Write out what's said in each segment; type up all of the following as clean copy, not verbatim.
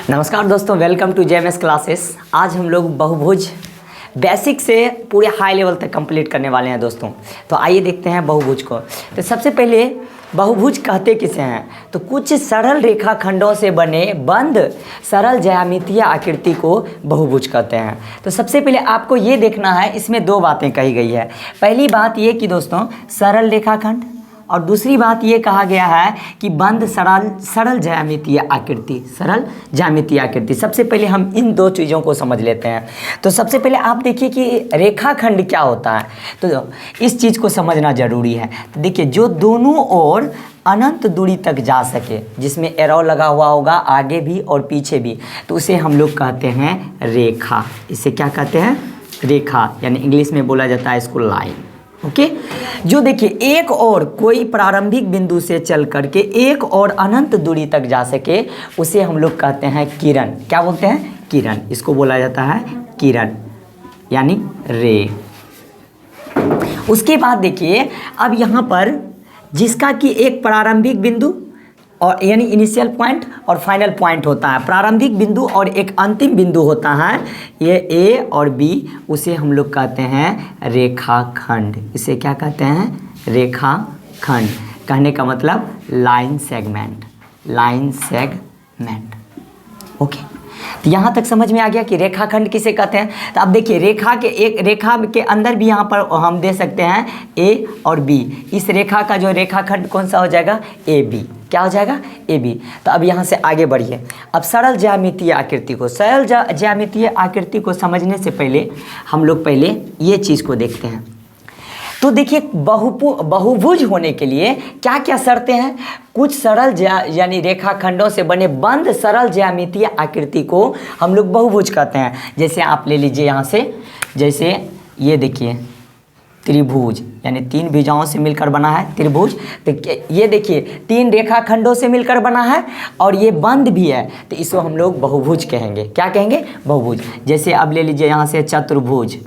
नमस्कार दोस्तों, welcome to JMS classes. आज हम लोग बहुभुज बेसिक से पूरे हाई लेवल तक कंप्लीट करने वाले हैं दोस्तों। तो आइए देखते हैं बहुभुज को। तो सबसे पहले बहुभुज कहते किसे हैं? तो कुछ सरल रेखाखंडों से बने बंद सरल ज्यामितीय आकृति को बहुभुज कहते हैं। तो सबसे पहले आपको ये देखना है, इसमें दो बातें कही गई है। पहली बात ये कि दोस्तों सरल रेखाखंड, और दूसरी बात ये कहा गया है कि बंद सरल ज्यामितीय आकृति, सरल ज्यामितीय आकृति। सबसे पहले हम इन दो चीज़ों को समझ लेते हैं। तो सबसे पहले आप देखिए कि रेखाखंड क्या होता है, तो इस चीज़ को समझना जरूरी है। तो देखिए, जो दोनों ओर अनंत दूरी तक जा सके, जिसमें एरो लगा हुआ होगा आगे भी और पीछे भी, तो उसे हम लोग कहते हैं रेखा। इसे क्या कहते हैं? रेखा, यानी इंग्लिश में बोला जाता है इसको लाइन। ओके जो देखिए एक और कोई प्रारंभिक बिंदु से चल करके एक और अनंत दूरी तक जा सके, उसे हम लोग कहते हैं किरण। क्या बोलते हैं? किरण। इसको बोला जाता है किरण, यानी रे। उसके बाद देखिए, अब यहाँ पर जिसका कि एक प्रारंभिक बिंदु और यानी इनिशियल पॉइंट और फाइनल पॉइंट होता है, प्रारंभिक बिंदु और एक अंतिम बिंदु होता है, ये ए और बी, उसे हम लोग कहते हैं रेखाखंड। इसे क्या कहते हैं? रेखाखंड। कहने का मतलब line segment, line segment. Okay, तो यहाँ तक समझ में आ गया कि रेखाखंड किसे कहते हैं। तो अब देखिए, रेखा के अंदर भी यहाँ पर हम दे सकते हैं ए और बी। इस रेखा का जो रेखाखंड कौन सा हो जाएगा? A B. क्या हो जाएगा? A B. तो अब यहाँ से आगे बढ़िए। अब सरल ज्यामितीय आकृति को, सरल ज्यामितीय आकृति को समझने से पहले हम लोग पहले ये चीज़ को देखते हैं। तो देखिए, बहुभुज होने के लिए क्या क्या शर्तें हैं? कुछ सरल यानी रेखाखंडों से बने बंद सरल ज्यामितीय आकृति को हम लोग बहुभुज कहते हैं। जैसे आप ले लीजिए यहाँ से, जैसे ये देखिए त्रिभुज, यानी तीन भुजाओं से मिलकर बना है त्रिभुज। तो ये देखिए तीन रेखाखंडों से मिलकर बना है और ये बंद भी है, तो इसको हम लोग बहुभुज कहेंगे। क्या कहेंगे? बहुभुज। जैसे अब ले लीजिए यहाँ से चतुर्भुज,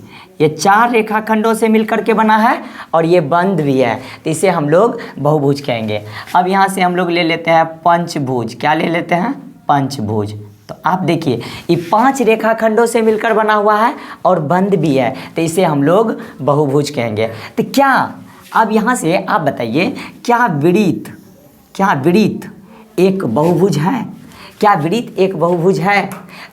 ये चार रेखाखंडों से मिलकर के बना है और ये बंद भी है, तो इसे हम लोग बहुभुज कहेंगे। अब यहाँ से हम लोग ले लेते हैं पंचभुज। क्या ले लेते हैं? पंचभुज। तो आप देखिए, ये पांच रेखाखंडों से मिलकर बना हुआ है और बंद भी है, तो इसे हम लोग बहुभुज कहेंगे। तो क्या अब यहाँ से आप बताइए, क्या वृत्त एक बहुभुज है? क्या वृत्त एक बहुभुज है?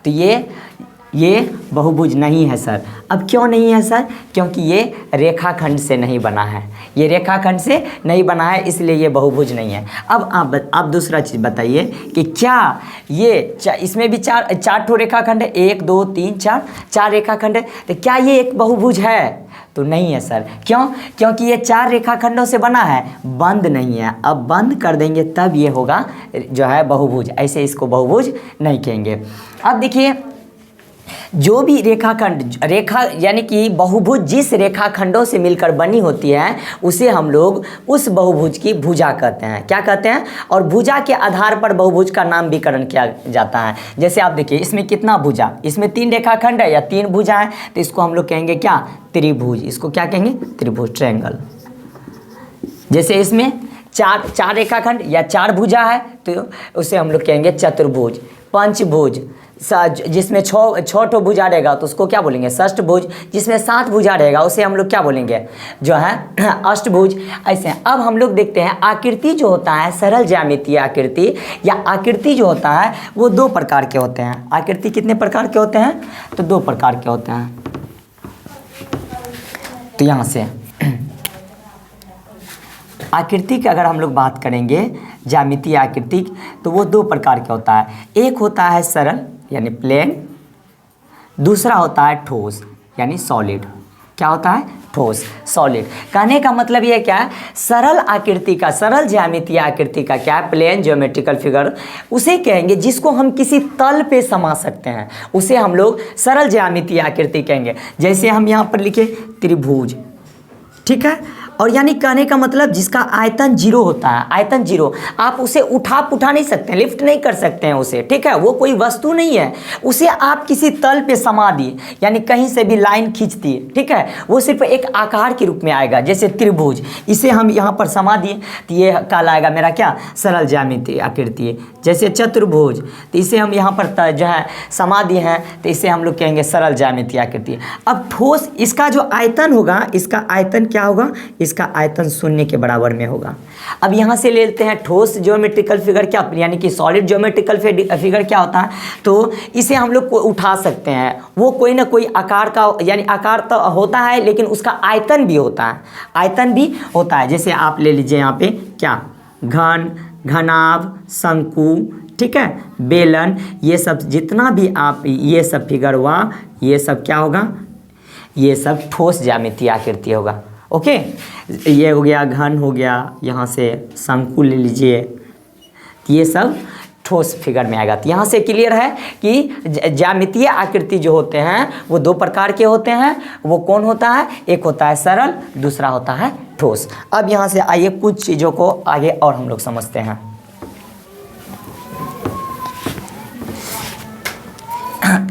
तो ये बहुभुज नहीं है सर। अब क्यों नहीं है सर? क्योंकि ये रेखाखंड से नहीं बना है, ये रेखाखंड से नहीं बना है, इसलिए ये बहुभुज नहीं है। अब आप दूसरा चीज़ बताइए कि क्या ये इसमें भी चार ठो रेखाखंड है, 1 2 3 4 रेखाखंड है, तो क्या ये एक बहुभुज है? तो नहीं है सर। क्यों? क्योंकि ये चार रेखाखंडों से बना है, बंद नहीं है। अब बंद कर देंगे तब ये होगा जो है बहुभुज, ऐसे इसको बहुभुज नहीं कहेंगे। अब देखिए, जो भी रेखा यानी कि बहुभुज जिस रेखाखंडों से मिलकर बनी होती है, उसे हम लोग उस बहुभुज की भुजा कहते हैं। क्या कहते हैं? और भुजा के आधार पर बहुभुज का नामकरण किया जाता है। जैसे आप देखिए, इसमें कितना भुजा, इसमें 3 रेखाखंड है या 3 भुजा है, तो इसको हम लोग कहेंगे क्या? त्रिभुज। इसको क्या कहेंगे? त्रिभुज, ट्रायंगल। जैसे इसमें चार रेखाखंड या 4 भुजा है, तो उसे हम लोग कहेंगे चतुर्भुज। पंचभुज, जिसमें 6 ठो भुजा रहेगा तो उसको क्या बोलेंगे? षष्ठभुज। जिसमें 7 भुजा रहेगा उसे हम लोग क्या बोलेंगे? जो है अष्टभुज। ऐसे अब हम लोग देखते हैं, आकृति जो होता है, सरल ज्यामितीय आकृति या आकृति जो होता है, वो 2 प्रकार के होते हैं। आकृति कितने प्रकार के होते हैं? तो 2 प्रकार के होते हैं। तो यहाँ से आकृति की अगर हम लोग बात करेंगे, ज्यामितीय आकृति, तो वो 2 प्रकार के होता है। एक होता है सरल यानी प्लेन, दूसरा होता है ठोस यानी सॉलिड। क्या होता है? ठोस, सॉलिड। कहने का मतलब ये क्या है? सरल आकृति का, सरल ज्यामितीय आकृति का क्या है? प्लेन ज्योमेट्रिकल फिगर, उसे कहेंगे जिसको हम किसी तल पे समा सकते हैं, उसे हम लोग सरल ज्यामितीय आकृति कहेंगे। जैसे हम यहाँ पर लिखे त्रिभुज, ठीक है, और यानी कहने का मतलब जिसका आयतन जीरो होता है, आयतन जीरो, आप उसे उठा नहीं सकते हैं, लिफ्ट नहीं कर सकते हैं उसे, ठीक है, वो कोई वस्तु नहीं है, उसे आप किसी तल पे समा दिए, यानी कहीं से भी लाइन खींच दिए, ठीक है, वो सिर्फ एक आकार के रूप में आएगा। जैसे त्रिभुज, इसे हम यहाँ पर समा दिए तो ये कहलाएगा मेरा क्या, सरल ज्यामितीय आकृति। जैसे चतुर्भुज, तो इसे हम यहाँ पर जो है समा दिए हैं, तो इसे हम लोग कहेंगे सरल ज्यामितीय आकृति। अब ठोस, इसका जो आयतन होगा, इसका आयतन क्या होगा, इसका आयतन शून्य के बराबर में होगा। अब यहाँ से ले लेते हैं ठोस ज्योमेट्रिकल फिगर क्या, यानी कि सॉलिड ज्योमेट्रिकल फिगर क्या होता है, तो इसे हम लोग को उठा सकते हैं, वो कोई ना कोई आकार का, यानी आकार तो होता है लेकिन उसका आयतन भी होता है, आयतन भी होता है। जैसे आप ले लीजिए यहाँ पे क्या, घन, घनाभ, शंकु, ठीक है, बेलन, ये सब जितना भी आप ये सब फिगर हुआ, ये सब क्या होगा, ये सब ठोस ज्यामितीय आकृति होगा। ओके, ये हो गया घन, हो गया यहाँ से शंकु ले लीजिए, ये सब ठोस फिगर में आएगा। तो यहाँ से क्लियर है कि ज्यामितीय आकृति जो होते हैं वो दो प्रकार के होते हैं। वो कौन होता है, एक होता है सरल, दूसरा होता है ठोस। अब यहाँ से आइए कुछ चीज़ों को आगे और हम लोग समझते हैं।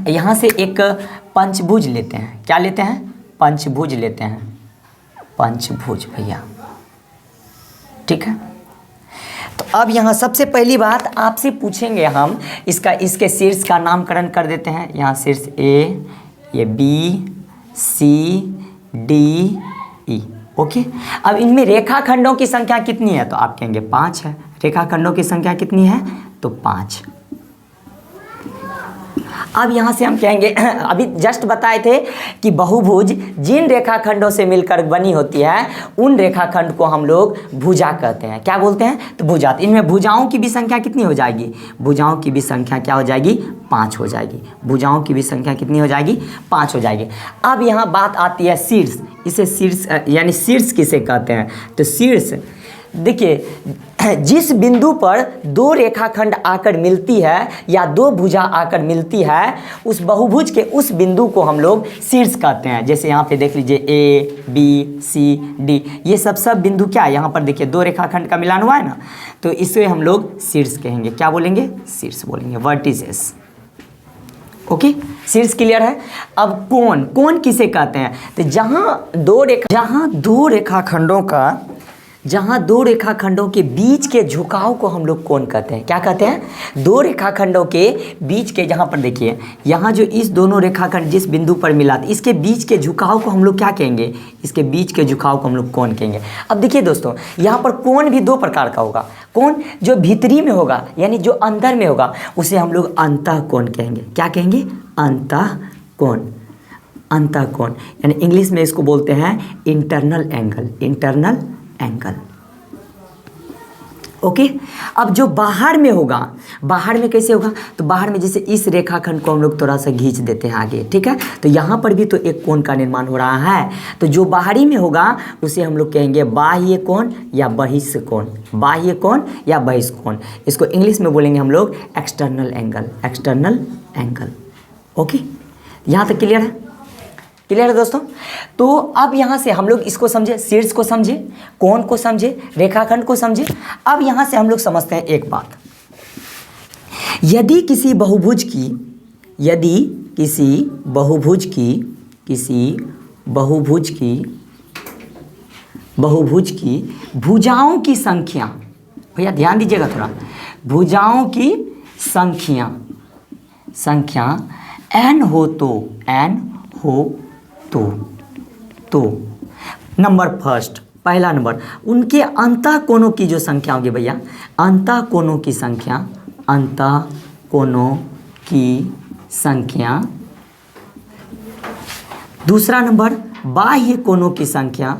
यहाँ से एक पंचभुज लेते हैं, क्या लेते हैं, पंचभुज लेते हैं, पंचभुज भैया, ठीक है। तो अब यहाँ सबसे पहली बात आपसे पूछेंगे हम, इसके शीर्ष का नामकरण कर देते हैं। यहाँ शीर्ष ए, ये बी, सी, डी, ई, ओके। अब इनमें रेखाखंडों की संख्या कितनी है, तो आप कहेंगे 5 है। रेखाखंडों की संख्या कितनी है, तो 5। अब यहाँ से हम कहेंगे, अभी जस्ट बताए थे कि बहुभुज जिन रेखाखंडों से मिलकर बनी होती है उन रेखाखंड को हम लोग भुजा कहते हैं। क्या बोलते हैं, तो भुजा। इनमें भुजाओं की भी संख्या कितनी हो जाएगी, भुजाओं की भी संख्या क्या हो जाएगी, 5 हो जाएगी। भुजाओं की भी संख्या कितनी हो जाएगी, 5 हो जाएगी। अब यहाँ बात आती है शीर्ष। इसे शीर्ष यानी शीर्ष किसे कहते हैं, तो शीर्ष देखिए, जिस बिंदु पर दो रेखाखंड आकर मिलती है या दो भुजा आकर मिलती है, उस बहुभुज के उस बिंदु को हम लोग शीर्ष कहते हैं। जैसे यहाँ पे देख लीजिए ए, बी, सी, डी, ये सब बिंदु क्या है, यहाँ पर देखिए दो रेखाखंड का मिलान हुआ है ना, तो इसे हम लोग शीर्ष कहेंगे। क्या बोलेंगे, शीर्ष बोलेंगे, वर्टिसेस। ओके, शीर्ष क्लियर है। अब कोण, कोण किसे कहते हैं, तो जहाँ दो रेखाखंडों के बीच के झुकाव को हम लोग कोण कहते हैं। क्या कहते हैं, दो रेखाखंडों के बीच के, जहाँ पर देखिए यहाँ जो इस दोनों रेखाखंड जिस बिंदु पर मिला, इसके बीच के झुकाव को हम लोग क्या कहेंगे, इसके बीच के झुकाव को हम लोग कोण कहेंगे। अब देखिए दोस्तों, यहाँ पर कोण भी दो प्रकार का होगा। कोण जो भीतरी में होगा, यानी जो अंदर में होगा, उसे हम लोग अंतःकोण कहेंगे। क्या कहेंगे, अंतःकोण। अंतःकोण यानी इंग्लिश में इसको बोलते हैं internal angle, internal angle. Okay, अब जो बाहर में होगा, बाहर में कैसे होगा, तो बाहर में जैसे इस रेखाखंड को हम लोग थोड़ा सा खींच देते हैं आगे, ठीक है, तो यहाँ पर भी तो एक कोण का निर्माण हो रहा है। तो जो बाहरी में होगा उसे हम लोग कहेंगे बाह्य कोण या बहिष्ठ कोण, बाह्य कोण या बहिष्ठ कोण। इसको इंग्लिश में बोलेंगे हम लोग external angle, external angle. Okay, यहाँ तक क्लियर है, क्लियर है दोस्तों। तो अब यहाँ से हम लोग इसको समझे, शीर्ष को समझे, कोण को समझे, रेखाखंड को समझे। अब यहाँ से हम लोग समझते हैं एक बात, यदि किसी बहुभुज की भुजाओं की संख्या, भैया ध्यान दीजिएगा थोड़ा, भुजाओं की संख्या n हो तो नंबर फर्स्ट, पहला नंबर, उनके अंतःकोणों की जो संख्या होगी भैया, अंतःकोणों की संख्या। दूसरा नंबर बाह्य कोणों की संख्या।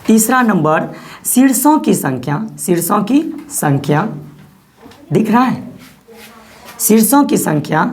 तीसरा नंबर शीर्षों की संख्या, दिख रहा है, शीर्षों की संख्या,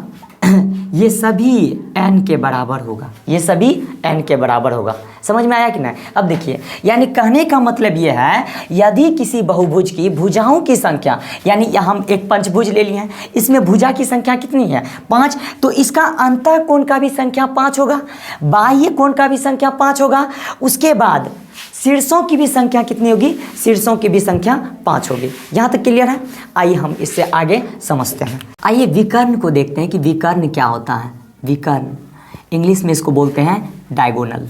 ये सभी n के बराबर होगा, ये सभी n के बराबर होगा। समझ में आया कि नहीं? अब देखिए, यानी कहने का मतलब ये है, यदि किसी बहुभुज की भुजाओं की संख्या, यानी हम एक पंचभुज ले लिए हैं, इसमें भुजा की संख्या कितनी है? 5, तो इसका अंतः कोण का भी संख्या 5 होगा, बाह्य कोण का भी संख्या 5 होगा, उसके बाद शीर्षों की भी संख्या कितनी होगी? शीर्षों की भी संख्या 5 होगी। यहाँ तक क्लियर है? आइए हम इससे आगे समझते हैं। आइए विकर्ण को देखते हैं कि विकर्ण क्या होता है। विकर्ण इंग्लिश में इसको बोलते हैं डायगोनल।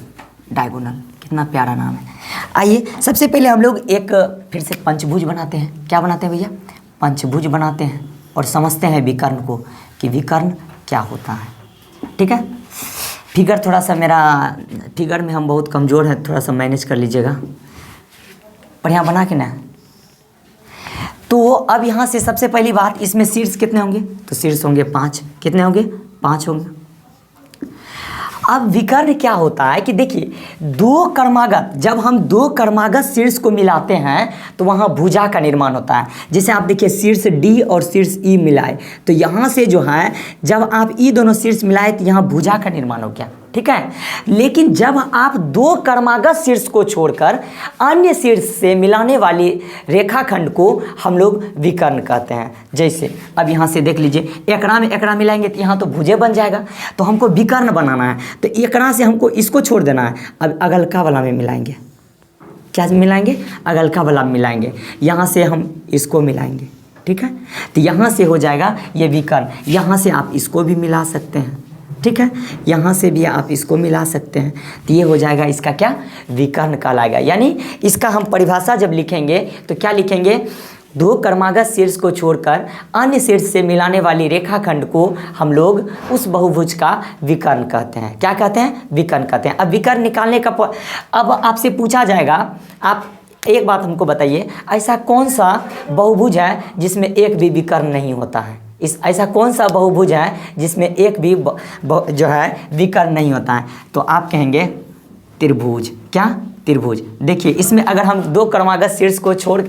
डायगोनल कितना प्यारा नाम है। आइए सबसे पहले हम लोग एक फिर से पंचभुज बनाते हैं। क्या बनाते हैं भैया? पंचभुज बनाते हैं और समझते हैं विकर्ण को कि विकर्ण क्या होता है। ठीक है? फिगर थोड़ा सा मेरा, फिगर में हम बहुत कमज़ोर हैं, थोड़ा सा मैनेज कर लीजिएगा। बढ़िया बना के ना। तो अब यहाँ से सबसे पहली बात, इसमें शीर्ष कितने होंगे? तो शीर्ष होंगे 5। कितने होंगे? 5 होंगे। अब विकर्ण क्या होता है कि देखिए, दो कर्मागत, जब हम दो कर्मागत शीर्ष को मिलाते हैं तो वहाँ भुजा का निर्माण होता है। जैसे आप देखिए, शीर्ष D और शीर्ष E मिलाए तो यहाँ से जो है, जब आप E दोनों शीर्ष मिलाए तो यहाँ भुजा का निर्माण हो गया। ठीक है? लेकिन जब आप दो कर्मागत शीर्ष को छोड़कर अन्य शीर्ष से मिलाने वाली रेखाखंड को हम लोग विकर्ण कहते हैं। जैसे अब यहाँ से देख लीजिए, एकड़ा में एकड़ा मिलाएंगे तो यहाँ तो भुजे बन जाएगा, तो हमको विकर्ण बनाना है, तो एकड़ा से हमको इसको छोड़ देना है। अब अगलका वाला में मिलाएंगे। क्या मिलाएंगे? अगलका वाला में मिलाएंगे। यहाँ से हम इसको मिलाएंगे। ठीक है? तो यहाँ से हो जाएगा ये विकर्ण। यहाँ से आप इसको भी मिला सकते हैं। ठीक है? यहाँ से भी आप इसको मिला सकते हैं, तो ये हो जाएगा इसका क्या? विकर्ण कहलाएगा। यानी इसका हम परिभाषा जब लिखेंगे तो क्या लिखेंगे? दो कर्मागत शीर्ष को छोड़कर अन्य शीर्ष से मिलाने वाली रेखाखंड को हम लोग उस बहुभुज का विकर्ण कहते हैं। क्या कहते हैं? विकर्ण कहते हैं। अब विकर्ण निकालने का अब आपसे पूछा जाएगा, आप एक बात हमको बताइए, ऐसा कौन सा बहुभुज है जिसमें एक भी विकर्ण नहीं होता है? ऐसा कौन सा बहुभुज है जिसमें एक भी जो है विकर्ण नहीं होता है? तो आप कहेंगे त्रिभुज। क्या? त्रिभुज। देखिए, इसमें अगर हम दो कर्मागत शीर्ष को छोड़,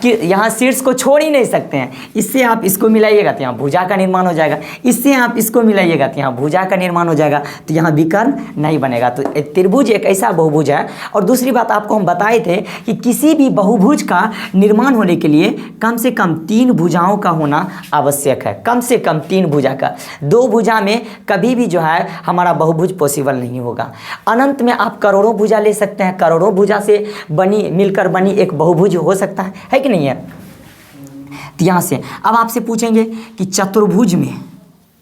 यहाँ शीर्ष को छोड़ ही नहीं सकते हैं, इससे आप इसको मिलाइएगा तो यहाँ भुजा का निर्माण हो जाएगा, इससे आप इसको मिलाइएगा तो यहाँ भुजा का निर्माण हो जाएगा, तो यहाँ विकर्ण नहीं बनेगा। तो त्रिभुज एक ऐसा बहुभुज है। और दूसरी बात आपको हम बताए थे कि किसी भी बहुभुज का निर्माण होने के लिए कम से कम 3 भुजाओं का होना आवश्यक है। कम से कम 3 भुजा का। 2 भुजा में कभी भी जो है हमारा बहुभुज पॉसिबल नहीं होगा। अनंत में आप करोड़ों भुजा ले सकते हैं, करोड़ों भुजा से मिलकर बनी एक बहुभुज हो सकता है कि नहीं है? तो यहाँ से अब आपसे पूछेंगे कि चतुर्भुज में,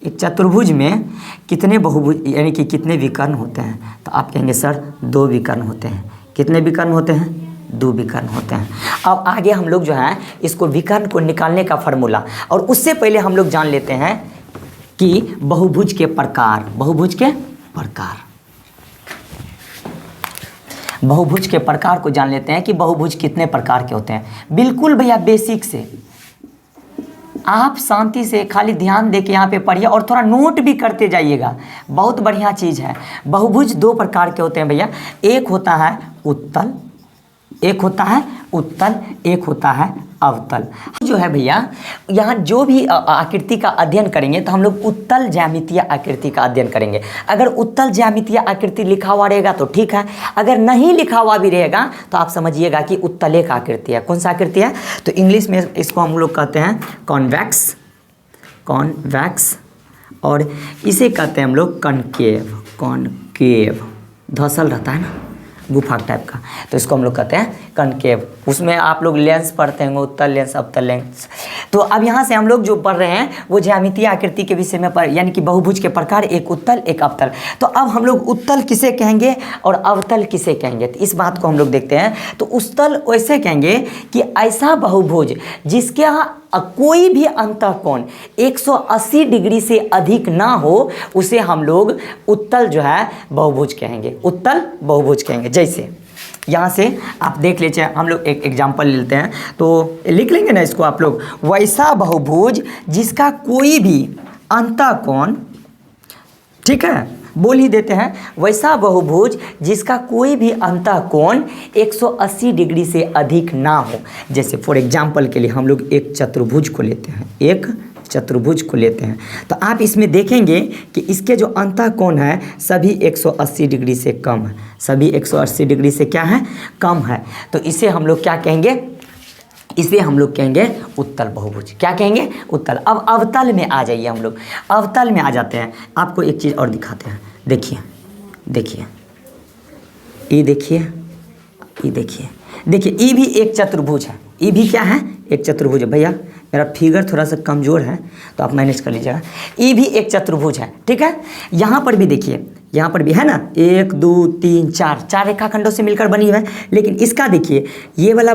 एक चतुर्भुज में कितने बहुभुज यानी कि कितने विकर्ण होते हैं? तो आप कहेंगे सर 2 विकर्ण होते हैं। कितने विकर्ण होते हैं? 2 विकर्ण होते हैं। अब आगे हम लोग जो है इसको विकर्ण को निकालने का फॉर्मूला, और उससे पहले हम लोग जान लेते हैं कि बहुभुज के प्रकार। बहुभुज के प्रकार, बहुभुज के प्रकार को जान लेते हैं कि बहुभुज कितने प्रकार के होते हैं। बिल्कुल भैया बेसिक से आप शांति से खाली ध्यान दे के यहाँ पे पढ़िए और थोड़ा नोट भी करते जाइएगा, बहुत बढ़िया चीज़ है। बहुभुज 2 प्रकार के होते हैं भैया। एक होता है उत्तल, एक होता है उत्तल, एक होता है अवतल। जो है भैया, यहाँ जो भी आकृति का अध्ययन करेंगे तो हम लोग उत्तल ज्यामितीय आकृति का अध्ययन करेंगे। अगर उत्तल ज्यामितीय आकृति लिखा हुआ रहेगा तो ठीक है, अगर नहीं लिखा हुआ भी रहेगा तो आप समझिएगा कि उत्तल एक आकृति है। कौन सा आकृति है? तो इंग्लिश में इसको हम लोग कहते हैं कॉन्वेक्स, कॉन्वेक्स, और इसे कहते हैं हम लोग कनकेव। कॉनकेव धसल रहता है ना, गुफा टाइप का, तो इसको हम लोग कहते हैं कनकेव। उसमें आप लोग लेंस पढ़ते होंगे, उत्तल लेंस, अवतल लेंस। तो अब यहाँ से हम लोग जो पढ़ रहे हैं वो ज्यामितीय आकृति के विषय में पढ़, यानी कि बहुभुज के प्रकार, एक उत्तल एक अवतल। तो अब हम लोग उत्तल किसे कहेंगे और अवतल किसे कहेंगे, तो इस बात को हम लोग देखते हैं। तो उत्तल वैसे कहेंगे कि ऐसा बहुभुज जिसके कोई भी अंतःकोण 180 डिग्री से अधिक ना हो, उसे हम लोग उत्तल जो है बहुभुज कहेंगे, उत्तल बहुभुज कहेंगे। जैसे यहाँ से आप देख लीजिए, हम लोग एक एग्जाम्पल लेते हैं, तो लिख लेंगे ना इसको आप लोग। वैसा बहुभुज जिसका कोई भी अंतःकोण, ठीक है, बोल ही देते हैं, वैसा बहुभुज जिसका कोई भी अंतःकोण 180 डिग्री से अधिक ना हो। जैसे फॉर एग्जाम्पल के लिए हम लोग एक चतुर्भुज को लेते हैं, एक चतुर्भुज को लेते हैं तो आप इसमें देखेंगे कि इसके जो अंतः कोण है सभी 180 डिग्री से कम है, सभी 180 डिग्री से क्या है, कम है। तो इसे हम लोग क्या कहेंगे, इसे हम लोग कहेंगे उत्तल बहुभुज। क्या कहेंगे, उत्तल। अब अवतल में आ जाइए, हम लोग अवतल में आ जाते हैं। आपको एक चीज़ और दिखाते हैं, देखिए देखिए, ये देखिए, ये देखिए, देखिए ये भी एक चतुर्भुज है, ये भी क्या है, एक चतुर्भुज है। भैया मेरा फिगर थोड़ा सा कमज़ोर है तो आप मैनेज कर लीजिएगा। ये भी एक चतुर्भुज है, ठीक है। यहाँ पर भी देखिए, यहाँ पर भी है ना, 1 2 3 4 4 रेखाखंडों से मिलकर बनी है। लेकिन इसका देखिए, ये वाला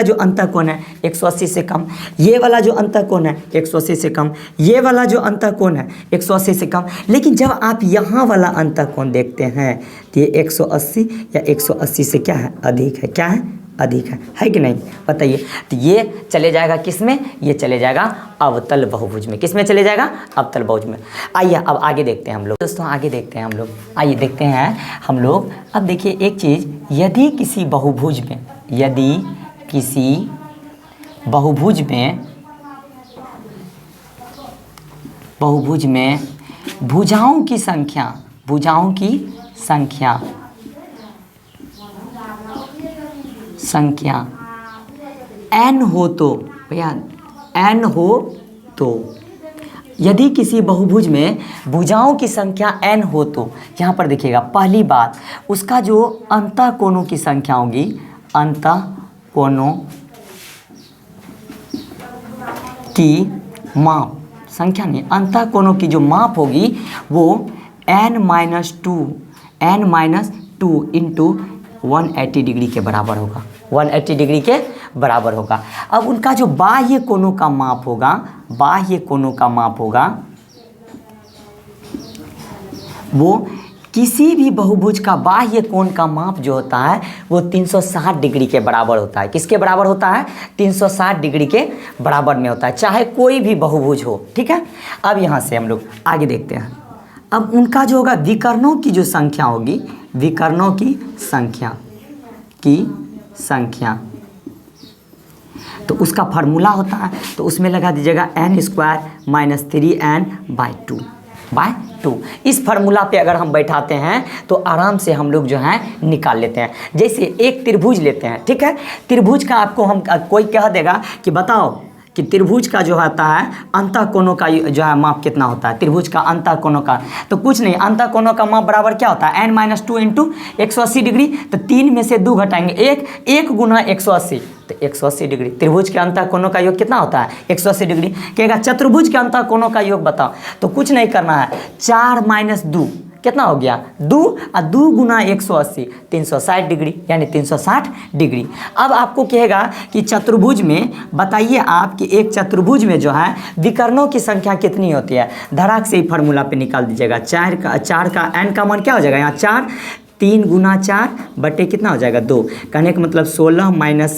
जो अंतःकोण है 180 से कम, ये वाला जो अंतःकोण है 180 से कम, ये वाला जो अंतःकोण है 180 से कम। लेकिन जब आप यहाँ वाला अंतःकोण देखते हैं तो ये 180 या 180 से क्या है, अधिक है। क्या है, अधिक है कि नहीं, बताइए। तो ये चले जाएगा किस में, ये चले जाएगा अवतल बहुभुज में। किस में चले जाएगा, अवतल बहुभुज में। आइए अब आगे देखते हैं हम लोग दोस्तों, आगे देखते हैं हम लोग, आइए देखते हैं हम लोग। अब देखिए एक चीज़, यदि किसी बहुभुज में, यदि किसी बहुभुज में भुजाओं की संख्या n हो तो, भैया n हो तो, यदि किसी बहुभुज में भुजाओं की संख्या n हो तो यहाँ पर देखिएगा, पहली बात उसका जो अंतःकोणों की संख्या होगी, अंतःकोणों की माप, संख्या नहीं, अंतःकोणों की जो माप होगी वो n-2 इंटू 180 डिग्री के बराबर होगा, 180 डिग्री के बराबर होगा। अब उनका जो बाह्य कोणों का माप होगा, बाह्य कोणों का माप होगा वो किसी भी बहुभुज का बाह्य कोण का माप जो होता है वो 360 डिग्री के बराबर होता है। किसके बराबर होता है, 360 डिग्री के बराबर में होता है, चाहे कोई भी बहुभुज हो, ठीक है। अब यहाँ से हम लोग आगे देखते हैं। अब उनका जो होगा विकर्णों की जो संख्या होगी, विकर्णों की संख्या तो उसका फार्मूला होता है, तो उसमें लगा दीजिएगा n² - 3n/2 इस फार्मूला पे अगर हम बैठाते हैं तो आराम से हम लोग जो है निकाल लेते हैं। जैसे एक त्रिभुज लेते हैं, ठीक है, त्रिभुज का आपको हम कोई कह देगा कि बताओ कि त्रिभुज का जो होता है अंतःकोणों का जो है माप कितना होता है, त्रिभुज का अंतःकोणों का, तो कुछ नहीं, अंतःकोणों का माप बराबर क्या होता है, n-2 इंटू 180 डिग्री। तो 3 में से 2 घटाएंगे, 1 गुना 180, तो 180 डिग्री। त्रिभुज के अंतःकोणों का योग कितना होता है, 180 डिग्री। कहेगा चतुर्भुज के अंतःकोणों का योग बताओ, तो कुछ नहीं करना है, 4 - 2 कितना हो गया, 2 और 2 गुना 180 360 डिग्री, यानी 360 डिग्री। अब आपको कहेगा कि चतुर्भुज में बताइए आप कि एक चतुर्भुज में जो है विकर्णों की संख्या कितनी होती है। धड़ाक से ही फार्मूला पे निकाल दीजिएगा। 4 का n का मान क्या हो जाएगा, यहाँ 4, 3 गुना 4 बटे कितना हो जाएगा, 2। कहने का मतलब 16 -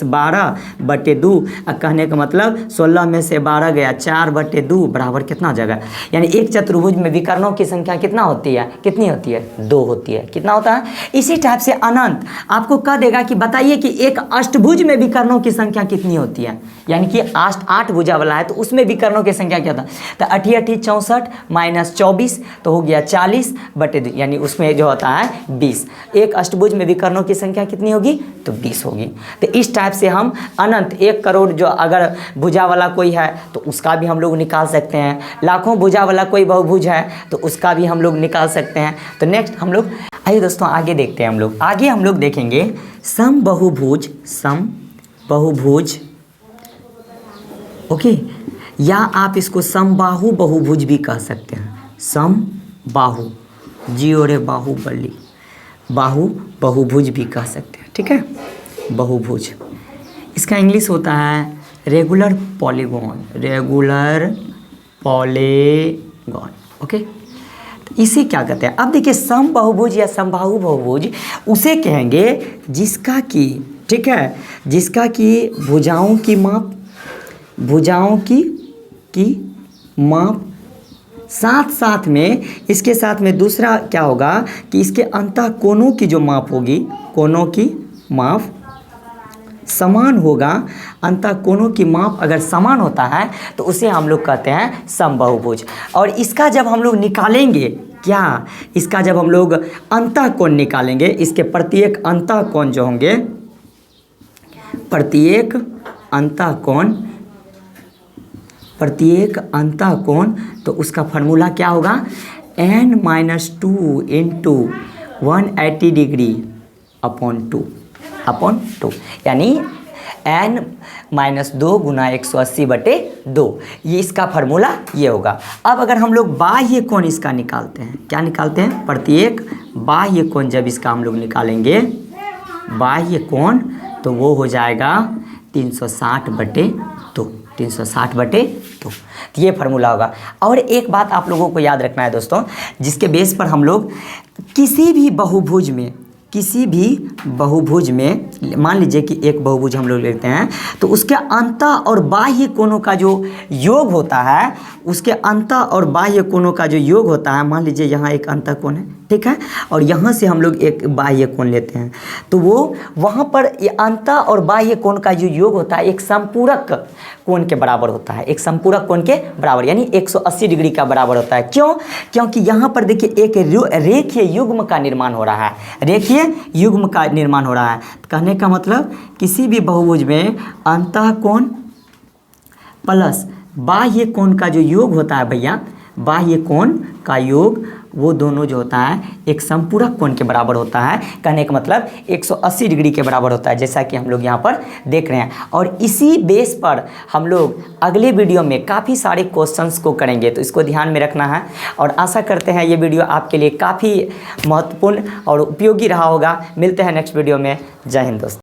12 बटे 2, और कहने का मतलब 16 में से 12 गया, 4 बटे 2 बराबर कितना हो जाएगा। यानी एक चतुर्भुज में विकर्णों की संख्या कितना होती है, कितनी होती है, 2 होती है। कितना होता है, इसी टाइप से अनंत आपको कह देगा कि बताइए कि एक अष्टभुज में विकर्णों की संख्या कितनी होती है। यानी कि 8 भुजा वाला है तो उसमें विकर्णों की संख्या क्या था, तो 8 8 64 - 24 तो हो गया 40 बटे 2, यानी उसमें जो होता है 20। एक अष्टभुज में विकर्णों की संख्या कितनी होगी, तो 20 होगी। तो इस टाइप से हम अनंत 1 करोड़ जो अगर भुजा वाला कोई है तो उसका भी हम लोग निकाल सकते हैं। लाखों भुजा वाला कोई बहुभुज है तो उसका भी हम लोग निकाल सकते हैं। तो नेक्स्ट हम लोग आइए दोस्तों आगे देखते हैं। हम लोग आगे हम लोग देखेंगे समबाहुभुज, समबाहुभुज, ओके, या आप इसको समबाहु बहुभुज भी कह सकते हैं। समबाहु, जी और बाहुबली, बाहु बहुभुज भी कह सकते हैं, ठीक है, बहुभुज। इसका इंग्लिश होता है regular polygon, regular polygon, okay. तो इसे क्या कहते हैं, अब देखिए समबाहुभुज या समबाहु बहुभुज उसे कहेंगे जिसका कि, ठीक है, जिसका कि भुजाओं की माप, भुजाओं की माप, साथ साथ में इसके साथ में दूसरा क्या होगा कि इसके अंतःकोणों की जो माप होगी, कोणों की माप समान होगा, अंतः कोणों की माप अगर समान होता है तो उसे हम लोग कहते हैं समबाहुभुज। और इसका जब हम लोग निकालेंगे क्या, इसका जब हम लोग अंतः कोण निकालेंगे, इसके प्रत्येक अंतः कोण जो होंगे, प्रत्येक अंतः कोण, तो उसका फार्मूला क्या होगा, n-2 इंटू 180 डिग्री अपॉन 2 यानी n-2 गुना 180/2, ये इसका फार्मूला ये होगा। अब अगर हम लोग बाह्य कोण इसका निकालते हैं, क्या निकालते हैं, प्रत्येक बाह्य कोण जब इसका हम लोग निकालेंगे बाह्य कोण, तो वो हो जाएगा 360/2, 360/2, तो ये फार्मूला होगा। और एक बात आप लोगों को याद रखना है दोस्तों, जिसके बेस पर हम लोग किसी भी बहुभुज में मान लीजिए कि एक बहुभुज हम लोग लेते हैं, तो उसके अंतः और बाह्य कोणों का जो योग होता है, उसके अंतः और बाह्य कोणों का जो योग होता है, मान लीजिए यहाँ एक अंतः कोण है, ठीक है, और यहाँ से हम लोग एक बाह्य कोण लेते हैं, तो वो वहाँ पर ये अंतः और बाह्य कोण का जो योग होता है एक संपूरक कोण के बराबर होता है, एक संपूरक कोण के बराबर, यानी 180 डिग्री का बराबर होता है। क्यों? क्योंकि यहाँ पर देखिए एक रेखीय युग्म का निर्माण हो रहा है, रेखीय युग्म का निर्माण हो रहा है। कहने का मतलब किसी भी बहुभुज में अंतः कोण प्लस बाह्य कोण का जो योग होता है भैया, बाह्य कोण का योग, वो दोनों जो होता है एक संपूरक कोण के बराबर होता है। कहने का मतलब 180 डिग्री के बराबर होता है, जैसा कि हम लोग यहाँ पर देख रहे हैं। और इसी बेस पर हम लोग अगले वीडियो में काफ़ी सारे क्वेश्चंस को करेंगे, तो इसको ध्यान में रखना है। और आशा करते हैं ये वीडियो आपके लिए काफ़ी महत्वपूर्ण और उपयोगी रहा होगा। मिलते हैं नेक्स्ट वीडियो में। जय हिंद दोस्तों।